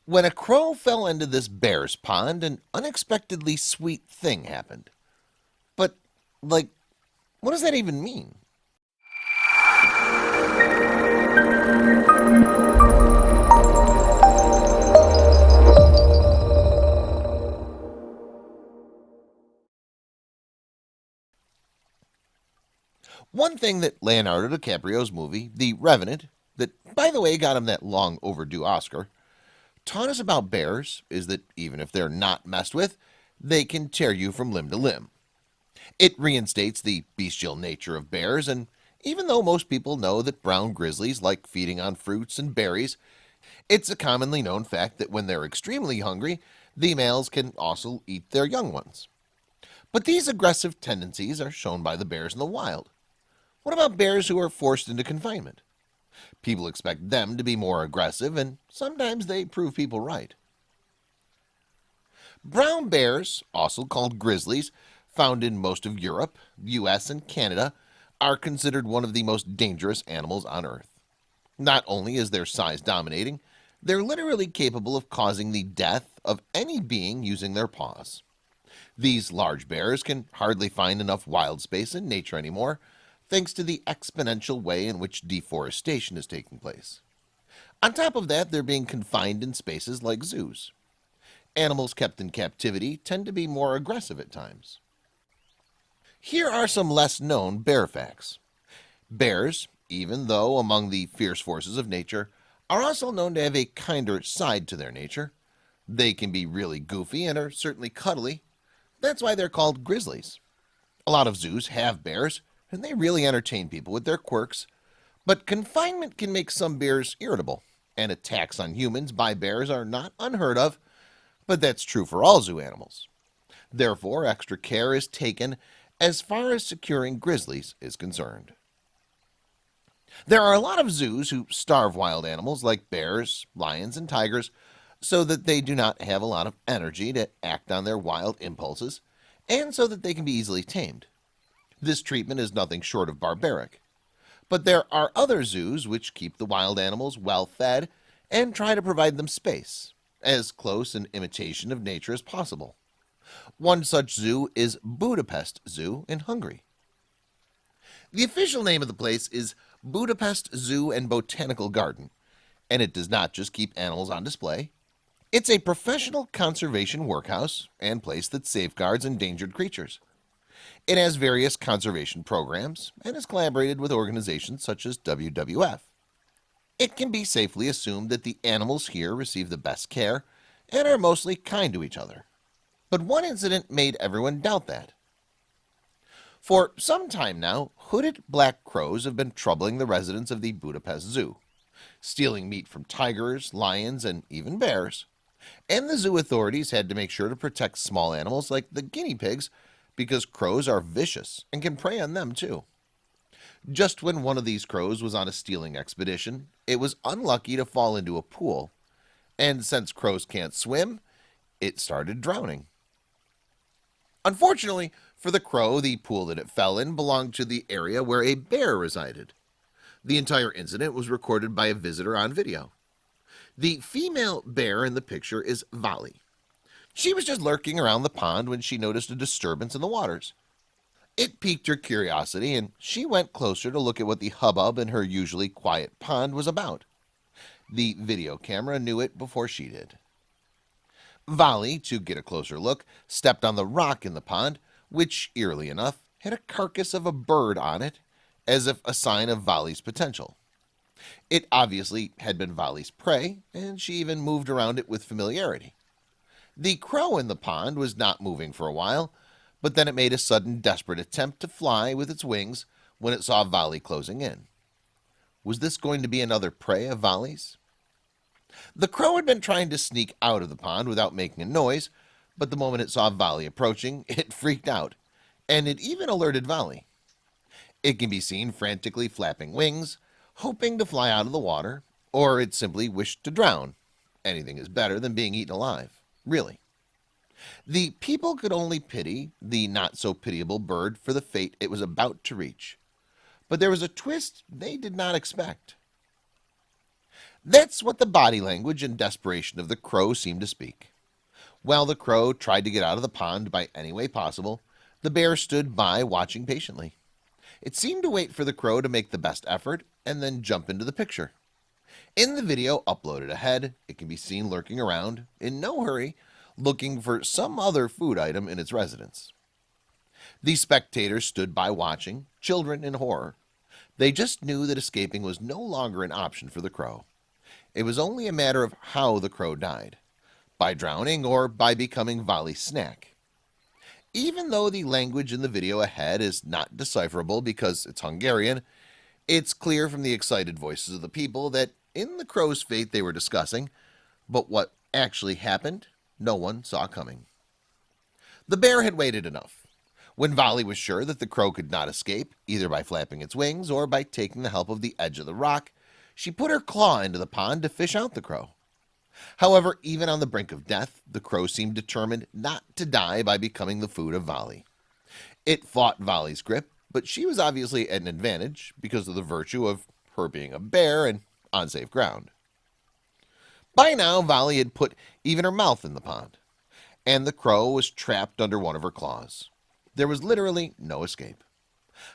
When a crow fell into this bear's pond, an unexpectedly sweet thing happened. But, like, what does that even mean? One thing that Leonardo DiCaprio's movie, The Revenant, that, by the way, got him that long overdue Oscar, taught us about bears is that even if they're not messed with, they can tear you from limb to limb. It reinstates the bestial nature of bears, and even though most people know that brown grizzlies like feeding on fruits and berries, it's a commonly known fact that when they're extremely hungry, the males can also eat their young ones. But these aggressive tendencies are shown by the bears in the wild. What about bears who are forced into confinement? People expect them to be more aggressive, and sometimes they prove people right. Brown bears, also called grizzlies, found in most of Europe, the US, and Canada, are considered one of the most dangerous animals on Earth. Not only is their size dominating, they're literally capable of causing the death of any being using their paws. These large bears can hardly find enough wild space in nature anymore, thanks to the exponential way in which deforestation is taking place. On top of that, they're being confined in spaces like zoos. Animals kept in captivity tend to be more aggressive at times. Here are some less known bear facts. Bears, even though among the fierce forces of nature, are also known to have a kinder side to their nature. They can be really goofy and are certainly cuddly. That's why they're called grizzlies. A lot of zoos have bears, and they really entertain people with their quirks. But confinement can make some bears irritable, and attacks on humans by bears are not unheard of, but that's true for all zoo animals. Therefore, extra care is taken as far as securing grizzlies is concerned. There are a lot of zoos who starve wild animals like bears, lions, and tigers so that they do not have a lot of energy to act on their wild impulses, and so that they can be easily tamed. This treatment is nothing short of barbaric. But there are other zoos which keep the wild animals well fed and try to provide them space, as close an imitation of nature as possible. One such zoo is Budapest Zoo in Hungary. The official name of the place is Budapest Zoo and Botanical Garden, and it does not just keep animals on display. It's a professional conservation workhouse and place that safeguards endangered creatures. It has various conservation programs and has collaborated with organizations such as WWF. It can be safely assumed that the animals here receive the best care and are mostly kind to each other. But one incident made everyone doubt that. For some time now, hooded black crows have been troubling the residents of the Budapest Zoo, stealing meat from tigers, lions, and even bears. And the zoo authorities had to make sure to protect small animals like the guinea pigs because crows are vicious and can prey on them too. Just when one of these crows was on a stealing expedition, it was unlucky to fall into a pool, and since crows can't swim, it started drowning. Unfortunately for the crow, the pool that it fell in belonged to the area where a bear resided. The entire incident was recorded by a visitor on video. The female bear in the picture is Vali. She was just lurking around the pond when she noticed a disturbance in the waters. It piqued her curiosity, and she went closer to look at what the hubbub in her usually quiet pond was about. The video camera knew it before she did. Vali, to get a closer look, stepped on the rock in the pond, which, eerily enough, had a carcass of a bird on it, as if a sign of Vali's potential. It obviously had been Vali's prey, and she even moved around it with familiarity. The crow in the pond was not moving for a while, but then it made a sudden desperate attempt to fly with its wings when it saw Vali closing in. Was this going to be another prey of Vali's? The crow had been trying to sneak out of the pond without making a noise, but the moment it saw Vali approaching, it freaked out, and it even alerted Vali. It can be seen frantically flapping wings, hoping to fly out of the water, or it simply wished to drown. Anything is better than being eaten alive, really. The people could only pity the not-so-pitiable bird for the fate it was about to reach. But there was a twist they did not expect. That's what the body language and desperation of the crow seemed to speak. While the crow tried to get out of the pond by any way possible, the bear stood by watching patiently. It seemed to wait for the crow to make the best effort and then jump into the picture. In the video uploaded ahead, it can be seen lurking around, in no hurry, looking for some other food item in its residence. The spectators stood by watching, children in horror. They just knew that escaping was no longer an option for the crow. It was only a matter of how the crow died, by drowning or by becoming Vali's snack. Even though the language in the video ahead is not decipherable because it's Hungarian, it's clear from the excited voices of the people that in the crow's fate they were discussing, but what actually happened, no one saw coming. The bear had waited enough. When Vali was sure that the crow could not escape, either by flapping its wings or by taking the help of the edge of the rock, she put her claw into the pond to fish out the crow. However, even on the brink of death, the crow seemed determined not to die by becoming the food of Vali. It fought Vali's grip, but she was obviously at an advantage because of the virtue of her being a bear and on safe ground. By now, Vali had put even her mouth in the pond, and the crow was trapped under one of her claws. There was literally no escape.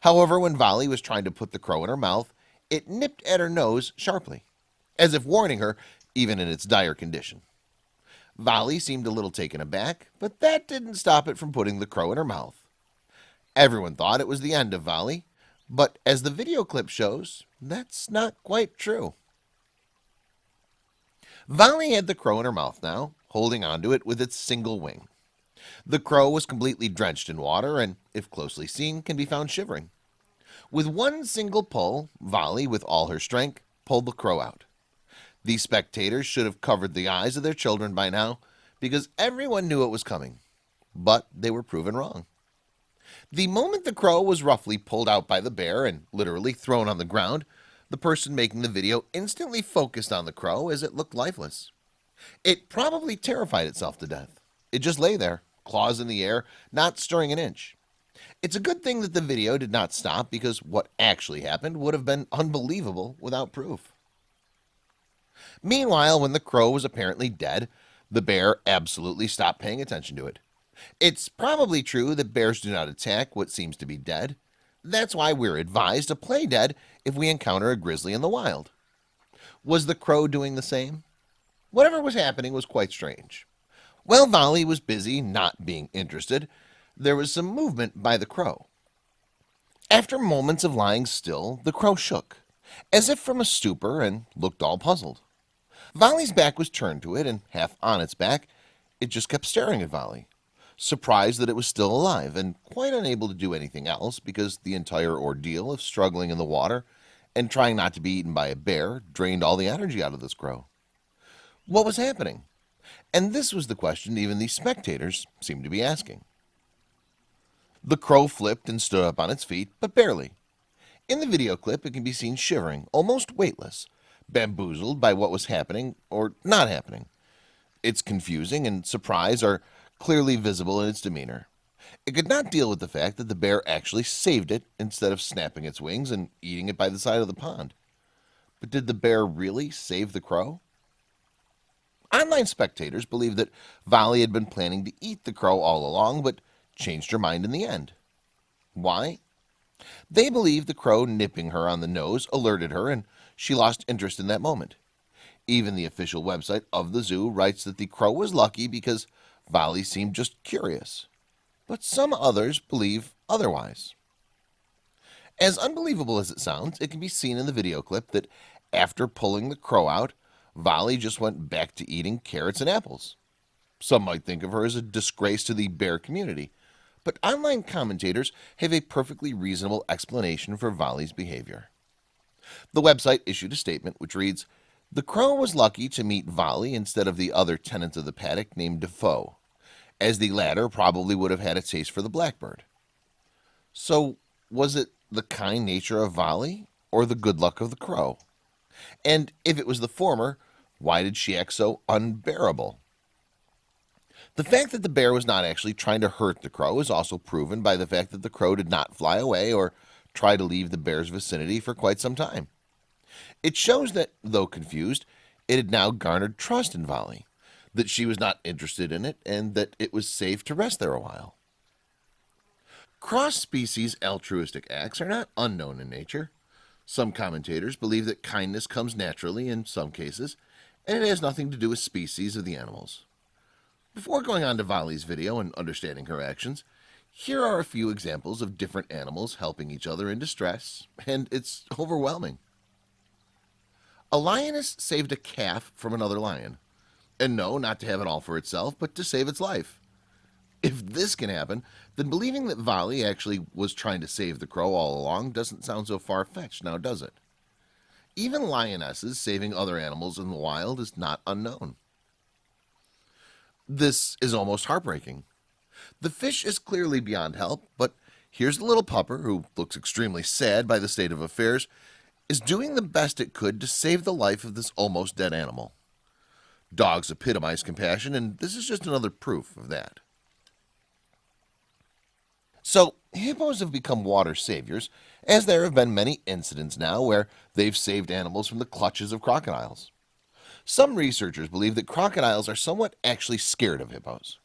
However, when Vali was trying to put the crow in her mouth, it nipped at her nose sharply, as if warning her, even in its dire condition. Vali seemed a little taken aback, but that didn't stop it from putting the crow in her mouth. Everyone thought it was the end of Vali, but as the video clip shows, that's not quite true. Vali had the crow in her mouth now, holding onto it with its single wing. The crow was completely drenched in water and, if closely seen, can be found shivering. With one single pull, Vali, with all her strength, pulled the crow out. The spectators should have covered the eyes of their children by now, because everyone knew it was coming. But they were proven wrong. The moment the crow was roughly pulled out by the bear and literally thrown on the ground, the person making the video instantly focused on the crow as it looked lifeless. It probably terrified itself to death. It just lay there, claws in the air, not stirring an inch. It's a good thing that the video did not stop because what actually happened would have been unbelievable without proof. Meanwhile, when the crow was apparently dead, the bear absolutely stopped paying attention to it. It's probably true that bears do not attack what seems to be dead. That's why we're advised to play dead if we encounter a grizzly in the wild. Was the crow doing the same? Whatever was happening was quite strange. While Vali was busy not being interested, there was some movement by the crow. After moments of lying still, the crow shook, as if from a stupor, and looked all puzzled. Vali's back was turned to it, and half on its back, it just kept staring at Vali, surprised that it was still alive, and quite unable to do anything else because the entire ordeal of struggling in the water and trying not to be eaten by a bear drained all the energy out of this crow. What was happening? And this was the question even the spectators seemed to be asking. The crow flipped and stood up on its feet, but barely. In the video clip, it can be seen shivering, almost weightless, bamboozled by what was happening or not happening. Its confusing and surprise are clearly visible in its demeanor. It could not deal with the fact that the bear actually saved it instead of snapping its wings and eating it by the side of the pond. But did the bear really save the crow? Online spectators believe that Vali had been planning to eat the crow all along, but changed her mind in the end. Why? They believe the crow nipping her on the nose alerted her, and she lost interest in that moment. Even the official website of the zoo writes that the crow was lucky because Vali seemed just curious. But some others believe otherwise. As unbelievable as it sounds, it can be seen in the video clip that after pulling the crow out, Vali just went back to eating carrots and apples. Some might think of her as a disgrace to the bear community, but online commentators have a perfectly reasonable explanation for Vali's behavior. The website issued a statement which reads, "The crow was lucky to meet Vali instead of the other tenants of the paddock named Defoe, as the latter probably would have had a taste for the blackbird." So, was it the kind nature of Vali or the good luck of the crow? And if it was the former, why did she act so unbearable? The fact that the bear was not actually trying to hurt the crow is also proven by the fact that the crow did not fly away or try to leave the bear's vicinity for quite some time. It shows that, though confused, It had now garnered trust in Vali, that she was not interested in it and that it was safe to rest there a while. Cross-species altruistic acts are not unknown in nature. Some commentators believe that kindness comes naturally in some cases, and it has nothing to do with species of the animals. Before going on to Vali's video and understanding her actions, here are a few examples of different animals helping each other in distress, and it's overwhelming. A lioness saved a calf from another lion. And no, not to have it all for itself, but to save its life. If this can happen, then believing that Vali actually was trying to save the crow all along doesn't sound so far-fetched, now does it? Even lionesses saving other animals in the wild is not unknown. This is almost heartbreaking. The fish is clearly beyond help, but here's the little pupper, who looks extremely sad by the state of affairs, is doing the best it could to save the life of this almost dead animal. Dogs epitomize compassion, and this is just another proof of that. So, hippos have become water saviors, as there have been many incidents now where they've saved animals from the clutches of crocodiles. Some researchers believe that crocodiles are somewhat actually scared of hippos.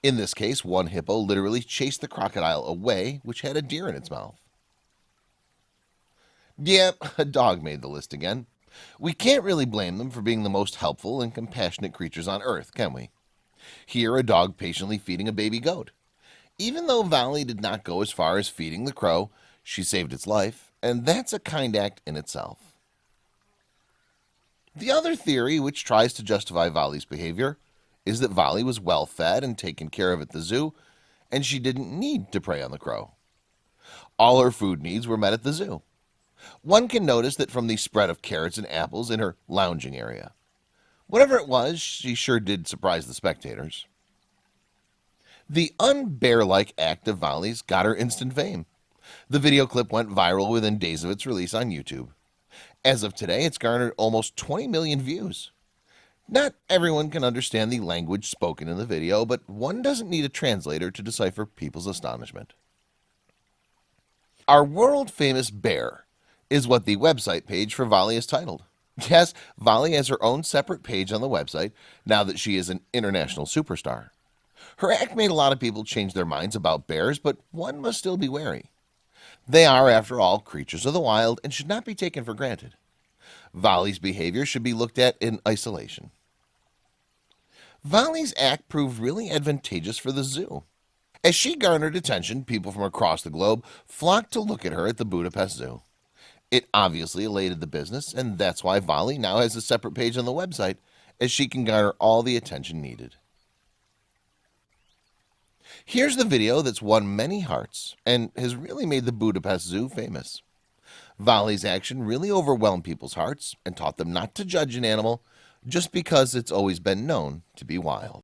In this case, one hippo literally chased the crocodile away, which had a deer in its mouth. Yeah, a dog made the list again. We can't really blame them for being the most helpful and compassionate creatures on Earth, can we? Here, a dog patiently feeding a baby goat. Even though Vali did not go as far as feeding the crow, she saved its life, and that's a kind act in itself. The other theory, which tries to justify Vali's behavior, is that Vali was well fed and taken care of at the zoo, and she didn't need to prey on the crow. All her food needs were met at the zoo. One can notice that from the spread of carrots and apples in her lounging area. Whatever it was, she sure did surprise the spectators. The unbear-like act of Vali's got her instant fame. The video clip went viral within days of its release on YouTube. As of today, it's garnered almost 20 million views. Not everyone can understand the language spoken in the video, but one doesn't need a translator to decipher people's astonishment. Our world-famous bear is what the website page for Vali is titled. Yes, Vali has her own separate page on the website now that she is an international superstar. Her act made a lot of people change their minds about bears, but one must still be wary. They are, after all, creatures of the wild and should not be taken for granted. Vali's behavior should be looked at in isolation. Vali's act proved really advantageous for the zoo. As she garnered attention, people from across the globe flocked to look at her at the Budapest Zoo. It obviously elated the business, and that's why Vali now has a separate page on the website, as she can garner all the attention needed. Here's the video that's won many hearts and has really made the Budapest Zoo famous. Vali's action really overwhelmed people's hearts and taught them not to judge an animal just because it's always been known to be wild.